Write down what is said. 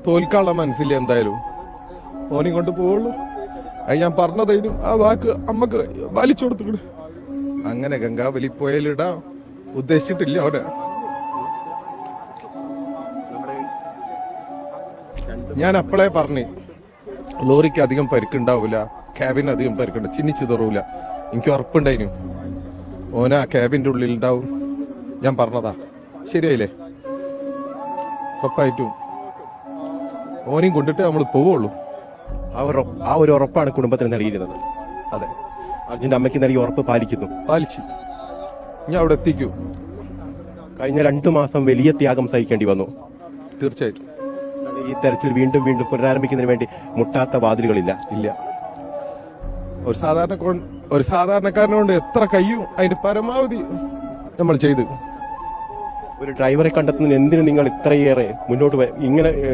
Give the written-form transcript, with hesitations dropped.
തോൽക്കാനുള്ള മനസ്സില്ല എന്തായാലും. ഓനെ കൊണ്ട് പോവുള്ളൂ. അത് ഞാൻ പറഞ്ഞതേനും ആ വാക്ക് അമ്മക്ക് വലിച്ചു കൊടുത്തിട്ട് അങ്ങനെ ഗംഗാവലി പോയാലിടാ ഉദ്ദേശിച്ചിട്ടില്ല അവനെ. ഞാൻ അപ്പളേ പറഞ്ഞു ലോറിക്ക് അധികം പരിക്കുണ്ടാവൂല, ക്യാബിന് അധികം പരിക്കുണ്ട്, ചിന്നിച്ചിതറൂല. എനിക്ക് ഉറപ്പുണ്ടായിരുന്നു ഓന ആ ക്യാബിന്റെ ഉള്ളിൽ ഉണ്ടാവും. ഞാൻ പറഞ്ഞതാ, ശരിയായില്ലേ? ഉറപ്പായിട്ടും ഓനെയും കൊണ്ടിട്ട് നമ്മൾ പോവുള്ളൂ. ആ ഒരു ഉറപ്പാണ് കുടുംബത്തിന് നൽകിയിരുന്നത്. അതെ, അർജുന്റെ അമ്മയ്ക്ക് നൽകിയ ഉറപ്പ് പാലിച്ചു ഞാൻ അവിടെ എത്തിക്കൂ. കഴിഞ്ഞ 2 മാസം വലിയ ത്യാഗം സഹിക്കേണ്ടി വന്നു. തീർച്ചയായിട്ടും ഈ തെരച്ചിൽ വീണ്ടും വീണ്ടും പുനരാരംഭിക്കുന്നതിന് വേണ്ടി മുട്ടാത്ത വാതിലുകളില്ല. ഇല്ല. ഒരു സാധാരണക്കാരനെ കൊണ്ട് എത്ര കഴിയും അതിന്റെ പരമാവധി നമ്മൾ ചെയ്തു. ഒരു ഡ്രൈവറെ കണ്ടെത്തുന്നതിന് എന്തിനു നിങ്ങൾ ഇത്രയേറെ മുന്നോട്ട് ഇങ്ങനെ